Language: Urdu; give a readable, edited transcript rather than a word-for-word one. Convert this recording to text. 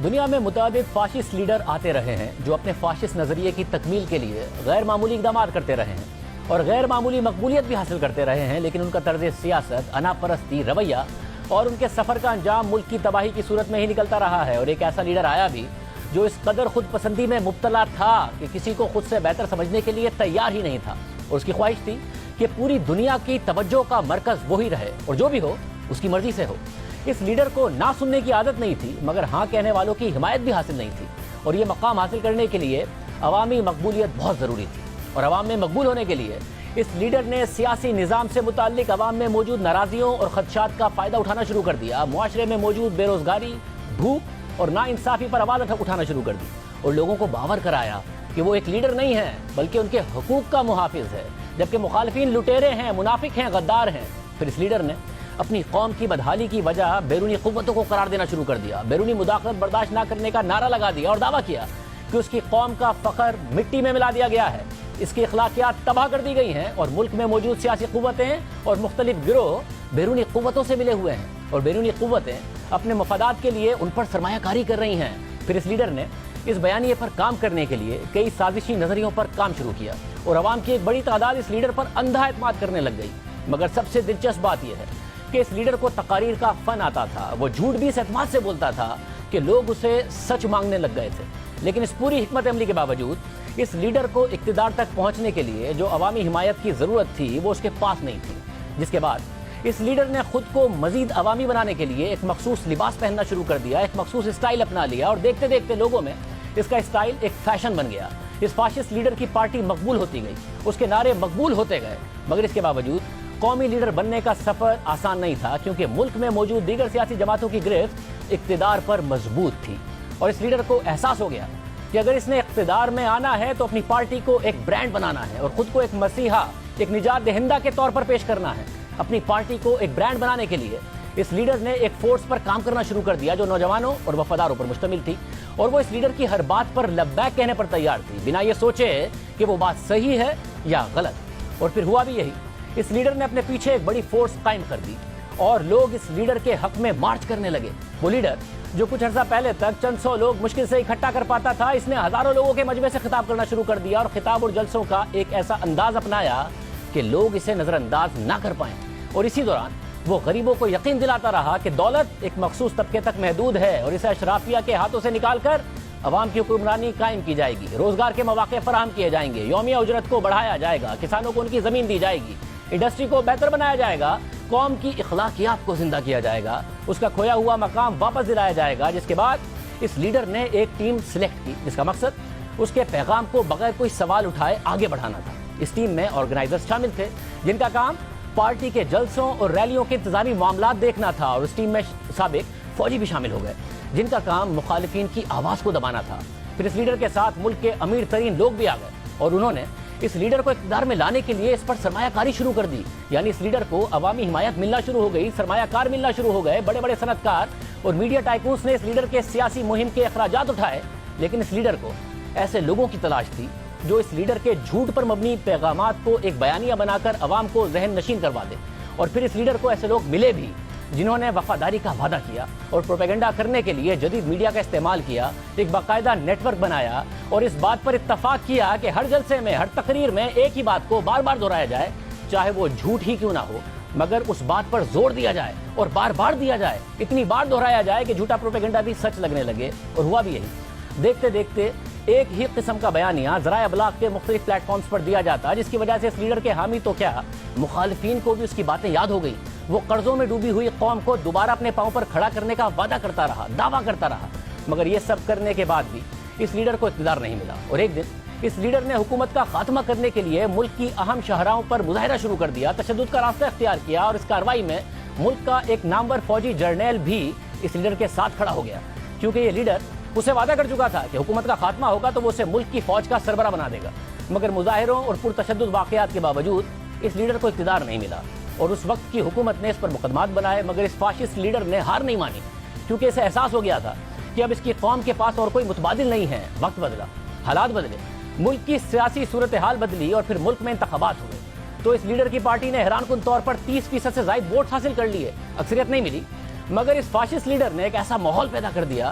دنیا میں متعدد فاشسٹ لیڈر آتے رہے ہیں جو اپنے فاشسٹ نظریے کی تکمیل کے لیے غیر معمولی اقدامات کرتے رہے ہیں اور غیر معمولی مقبولیت بھی حاصل کرتے رہے ہیں، لیکن ان کا طرز سیاست، انا پرستی، رویہ اور ان کے سفر کا انجام ملک کی تباہی کی صورت میں ہی نکلتا رہا ہے۔ اور ایک ایسا لیڈر آیا بھی جو اس قدر خود پسندی میں مبتلا تھا کہ کسی کو خود سے بہتر سمجھنے کے لیے تیار ہی نہیں تھا، اور اس کی خواہش تھی کہ پوری دنیا کی توجہ کا مرکز وہی رہے اور جو بھی ہو اس کی مرضی سے ہو۔ اس لیڈر کو نہ سننے کی عادت نہیں تھی، مگر ہاں کہنے والوں کی حمایت بھی حاصل نہیں تھی، اور یہ مقام حاصل کرنے کے لیے عوامی مقبولیت بہت ضروری تھی۔ اور عوام میں مقبول ہونے کے لیے اس لیڈر نے سیاسی نظام سے متعلق عوام میں موجود ناراضیوں اور خدشات کا فائدہ اٹھانا شروع کر دیا، معاشرے میں موجود بے روزگاری، بھوک اور ناانصافی پر آواز اٹھانا شروع کر دی، اور لوگوں کو باور کرایا کہ وہ ایک لیڈر نہیں ہے بلکہ ان کے حقوق کا محافظ ہے، جبکہ مخالفین لٹیرے ہیں، منافق ہیں، غدار ہیں۔ پھر اس لیڈر نے اپنی قوم کی بدحالی کی وجہ بیرونی قوتوں کو قرار دینا شروع کر دیا، بیرونی مداخلت برداشت نہ کرنے کا نعرہ لگا دیا اور دعویٰ کیا کہ اس کی قوم کا فخر مٹی میں ملا دیا گیا ہے، اس کی اخلاقیات تباہ کر دی گئی ہیں، اور ملک میں موجود سیاسی قوتیں اور مختلف گروہ بیرونی قوتوں سے ملے ہوئے ہیں، اور بیرونی قوتیں اپنے مفادات کے لیے ان پر سرمایہ کاری کر رہی ہیں۔ پھر اس لیڈر نے اس بیانیے پر کام کرنے کے لیے کئی سازشی نظریوں پر کام شروع کیا، اور عوام کی ایک بڑی تعداد اس لیڈر پر اندھا اعتماد کرنے لگ گئی۔ مگر سب سے دلچسپ بات یہ ہے کہ اس لیڈر کو تقاریر کا فن آتا تھا، وہ جھوٹ بھی اس اعتماد سے بولتا تھا کہ لوگ اسے سچ مانگنے لگ گئے تھے۔ لیکن اس پوری حکمت عملی کے باوجود اس لیڈر کو اقتدار تک پہنچنے کے لیے جو عوامی حمایت کی ضرورت تھی وہ اس کے پاس نہیں تھی، جس کے بعد اس لیڈر نے خود کو مزید عوامی بنانے کے لیے ایک مخصوص لباس پہننا شروع کر دیا، ایک مخصوص اسٹائل اپنا لیا، اور دیکھتے دیکھتے لوگوں میں اس کا اسٹائل ایک فیشن بن گیا۔ اس فاشسٹ لیڈر کی پارٹی مقبول ہوتی گئی، اس کے نعرے مقبول ہوتے گئے، مگر اس کے باوجود قومی لیڈر بننے کا سفر آسان نہیں تھا، کیونکہ ملک میں موجود دیگر سیاسی جماعتوں کی گرفت اقتدار پر مضبوط تھی، اور اس لیڈر کو احساس ہو گیا کہ اگر اس نے اقتدار میں آنا ہے تو اپنی پارٹی کو ایک برانڈ بنانا ہے اور خود کو ایک مسیحا، ایک نجات دہندہ کے طور پر پیش کرنا ہے۔ اپنی پارٹی کو ایک برانڈ بنانے کے لیے اس لیڈر نے ایک فورس پر کام کرنا شروع کر دیا جو نوجوانوں اور وفاداروں پر مشتمل تھی، اور وہ اس لیڈر کی ہر بات پر لبیک کہنے پر تیار تھی، بنا یہ سوچے کہ وہ بات صحیح ہے یا غلط۔ اور پھر ہوا بھی یہی، اس لیڈر نے اپنے پیچھے ایک بڑی فورس قائم کر دی اور لوگ اس لیڈر کے حق میں مارچ کرنے لگے۔ وہ لیڈر جو کچھ عرصہ پہلے تک چند سو لوگ مشکل سے اکٹھا کر پاتا تھا، اس نے ہزاروں لوگوں کے مجمع سے خطاب کرنا شروع کر دیا، اور خطاب اور جلسوں کا ایک ایسا انداز اپنایا کہ لوگ اسے نظر انداز نہ کر پائیں۔ اور اسی دوران وہ غریبوں کو یقین دلاتا رہا کہ دولت ایک مخصوص طبقے تک محدود ہے اور اسے اشرافیہ کے ہاتھوں سے نکال کر عوام کی حکمرانی قائم کی جائے گی، روزگار کے مواقع فراہم کیے جائیں گے، یومیہ اجرت کو بڑھایا جائے گا، کسانوں کو ان کی زمین دی جائے گی، انڈسٹری کو بہتر بنایا جائے گا، قوم کی اخلاقیات کو زندہ کیا جائے گا، اس کا کھویا ہوا مقام واپس دلایا جائے گا۔ جس کے بعد اس لیڈر نے ایک ٹیم سلیکٹ کی جس کا مقصد اس کے پیغام کو بغیر کوئی سوال اٹھائے آگے بڑھانا تھا۔ اس ٹیم میں آرگنائزرز شامل تھے جن کا کام پارٹی کے جلسوں اور ریلیوں کے انتظامی معاملات دیکھنا تھا، اور اس ٹیم میں سابق فوجی بھی شامل ہو گئے جن کا کام مخالفین کی آواز کو دبانا تھا۔ پھر اس لیڈر کے ساتھ ملک کے امیر ترین لوگ بھی آ گئے، اور انہوں نے اس لیڈر کو اقتدار میں لانے کے لیے اس پر سرمایہ کاری شروع کر دی، یعنی اس لیڈر کو عوامی حمایت ملنا شروع ہو گئی، سرمایہ کار ملنا شروع ہو گئے، بڑے بڑے صنعت کار اور میڈیا ٹائکونز نے اس لیڈر کے سیاسی مہم کے اخراجات اٹھائے۔ لیکن اس لیڈر کو ایسے لوگوں کی تلاش تھی جو اس لیڈر کے جھوٹ پر مبنی پیغامات کو ایک بیانیہ بنا کر عوام کو ذہن نشین کروا دے، اور پھر اس لیڈر کو ایسے لوگ ملے بھی جنہوں نے وفاداری کا وعدہ کیا اور پروپیگنڈا کرنے کے لیے جدید میڈیا کا استعمال کیا، ایک باقاعدہ نیٹ ورک بنایا، اور اس بات پر اتفاق کیا کہ ہر جلسے میں، ہر تقریر میں ایک ہی بات کو بار بار دہرایا جائے، چاہے وہ جھوٹ ہی کیوں نہ ہو، مگر اس بات پر زور دیا جائے اور بار بار دیا جائے، اتنی بار دہرایا جائے کہ جھوٹا پروپیگنڈا بھی سچ لگنے لگے۔ اور ہوا بھی یہی، دیکھتے دیکھتے ایک ہی قسم کا بیانیہ ذرائع ابلاغ کے مختلف پلیٹ فارمز پر دیا جاتا، جس کی وجہ سے اس لیڈر کے حامی تو کیا، مخالفین کو بھی اس کی باتیں یاد ہو گئی۔ وہ قرضوں میں ڈوبی ہوئی قوم کو دوبارہ اپنے پاؤں پر کھڑا کرنے کا وعدہ کرتا رہا، دعویٰ کرتا رہا، مگر یہ سب کرنے کے بعد بھی اس لیڈر کو اقتدار نہیں ملا۔ اور ایک دن اس لیڈر نے حکومت کا خاتمہ کرنے کے لیے ملک کی اہم شاہراہوں پر مظاہرہ شروع کر دیا، تشدد کا راستہ اختیار کیا، اور اس کارروائی میں ملک کا ایک نامور فوجی جرنیل بھی اس لیڈر کے ساتھ کھڑا ہو گیا، کیونکہ یہ لیڈر اسے وعدہ کر چکا تھا کہ حکومت کا خاتمہ ہوگا تو وہ اسے ملک کی فوج کا سربراہ بنا دے گا۔ مگر مظاہروں اور پرتشدد واقعات کے باوجود اس لیڈر کو اقتدار نہیں ملا، اور اس وقت کی حکومت نے اس پر مقدمات بنائے، مگر اس فاشسٹ لیڈر نے ہار نہیں مانی، کیونکہ اسے احساس ہو گیا تھا کہ اب اس کی قوم کے پاس اور کوئی متبادل نہیں ہے۔ وقت بدلا، حالات بدلے، ملک کی سیاسی صورتحال بدلی، اور پھر ملک میں انتخابات ہوئے، تو اس لیڈر کی پارٹی نے حیران کن طور پر 30% سے زائد ووٹ حاصل کر لیے۔ اکثریت نہیں ملی، مگر اس فاشسٹ لیڈر نے ایک ایسا ماحول پیدا کر دیا